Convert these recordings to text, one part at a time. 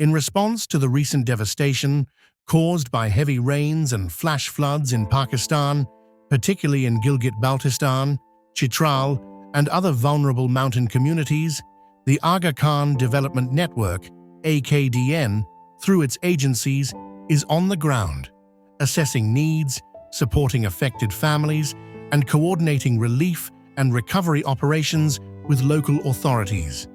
In response to the recent devastation caused by heavy rains and flash floods in Pakistan, particularly in Gilgit-Baltistan, Chitral, and other vulnerable mountain communities, the Aga Khan Development Network, AKDN, through its agencies, is on the ground, assessing needs, supporting affected families, and coordinating relief and recovery operations with local authorities.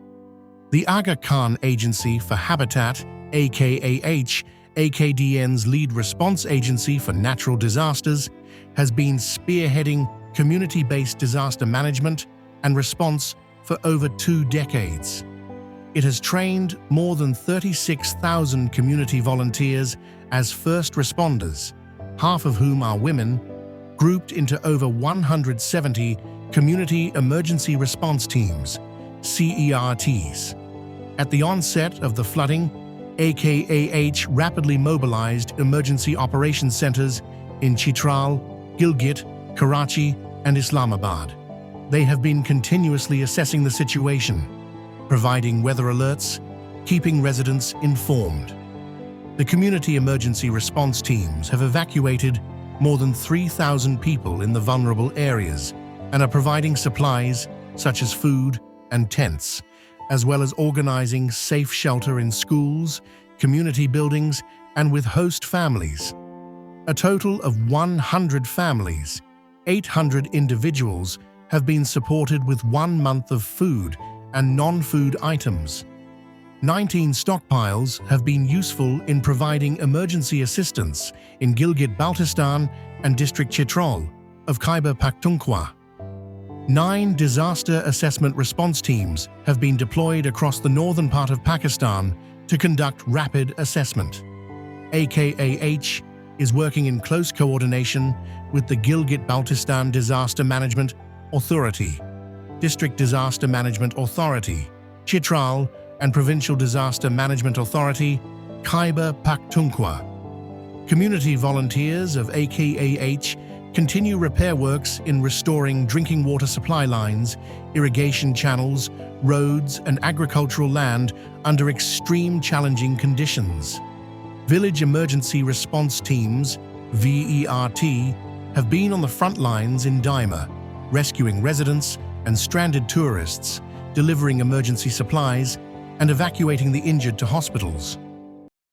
The Aga Khan Agency for Habitat, AKAH, AKDN's lead response agency for natural disasters, has been spearheading community-based disaster management and response for over 2 decades. It has trained more than 36,000 community volunteers as first responders, half of whom are women, grouped into over 170 Community Emergency Response Teams, CERTs. At the onset of the flooding, AKAH rapidly mobilized emergency operations centers in Chitral, Gilgit, Karachi, and Islamabad. They have been continuously assessing the situation, providing weather alerts, keeping residents informed. The community emergency response teams have evacuated more than 3,000 people in the vulnerable areas and are providing supplies such as food and tents, as well as organizing safe shelter in schools, community buildings, and with host families. A total of 100 families, 800 individuals, have been supported with 1 month of food and non-food items. 19 stockpiles have been useful in providing emergency assistance in Gilgit-Baltistan and District Chitral of Khyber Pakhtunkhwa. 9 disaster assessment response teams have been deployed across the northern part of Pakistan to conduct rapid assessment. AKAH is working in close coordination with the Gilgit-Baltistan Disaster Management Authority, District Disaster Management Authority, Chitral, and Provincial Disaster Management Authority, Khyber Pakhtunkhwa. Community volunteers of AKAH continue repair works in restoring drinking water supply lines, irrigation channels, roads, and agricultural land under extreme challenging conditions. Village Emergency Response Teams, VERT, have been on the front lines in Daima, rescuing residents and stranded tourists, delivering emergency supplies, and evacuating the injured to hospitals.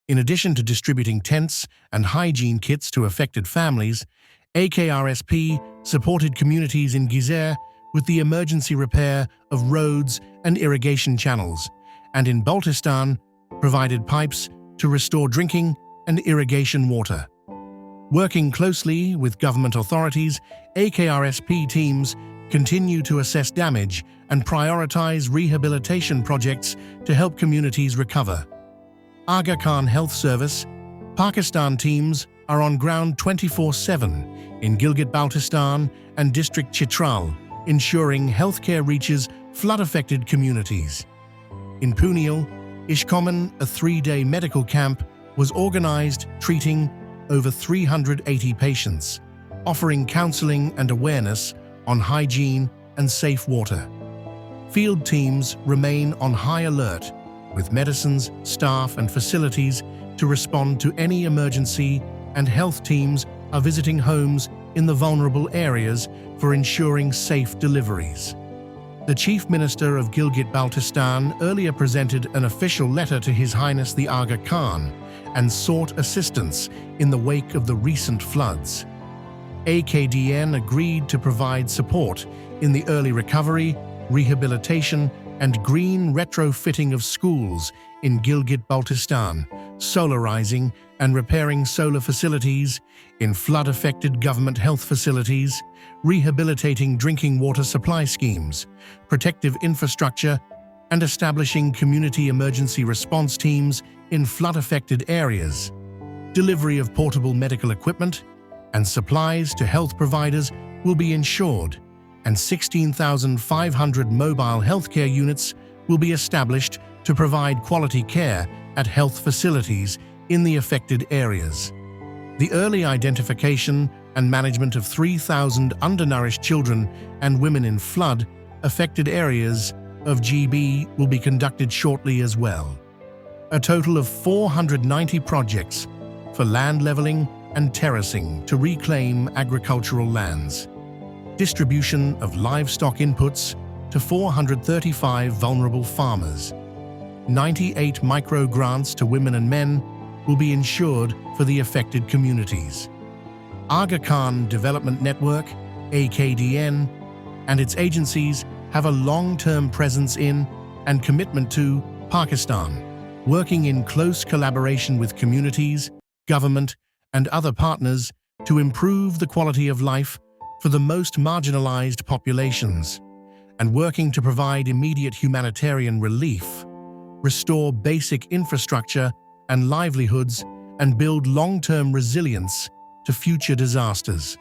In addition to distributing tents and hygiene kits to affected families, AKRSP supported communities in Gizeh with the emergency repair of roads and irrigation channels, and in Baltistan provided pipes to restore drinking and irrigation water. Working closely with government authorities, AKRSP teams continue to assess damage and prioritize rehabilitation projects to help communities recover. Aga Khan Health Service, Pakistan teams are on ground 24/7 in Gilgit-Baltistan and District Chitral, ensuring healthcare reaches flood-affected communities. In Punjab, Ishkoman, a 3-day medical camp, was organized treating over 380 patients, offering counseling and awareness on hygiene and safe water. Field teams remain on high alert, with medicines, staff, and facilities to respond to any emergency, and health teams are visiting homes in the vulnerable areas for ensuring safe deliveries. The Chief Minister of Gilgit-Baltistan earlier presented an official letter to His Highness the Aga Khan and sought assistance in the wake of the recent floods. AKDN agreed to provide support in the early recovery, rehabilitation, and green retrofitting of schools in Gilgit-Baltistan, solarizing and repairing solar facilities in flood-affected government health facilities, rehabilitating drinking water supply schemes, protective infrastructure, and establishing community emergency response teams in flood-affected areas. Delivery of portable medical equipment and supplies to health providers will be ensured, and 16,500 mobile healthcare units will be established to provide quality care at health facilities in the affected areas. The early identification and management of 3,000 undernourished children and women in flood-affected areas of GB will be conducted shortly as well. A total of 490 projects for land leveling and terracing to reclaim agricultural lands. Distribution of livestock inputs to 435 vulnerable farmers. 98 micro-grants to women and men will be ensured for the affected communities. Aga Khan Development Network, AKDN, and its agencies have a long-term presence in and commitment to Pakistan, working in close collaboration with communities, government, and other partners to improve the quality of life for the most marginalized populations, and working to provide immediate humanitarian relief, restore basic infrastructure and livelihoods, and build long-term resilience to future disasters.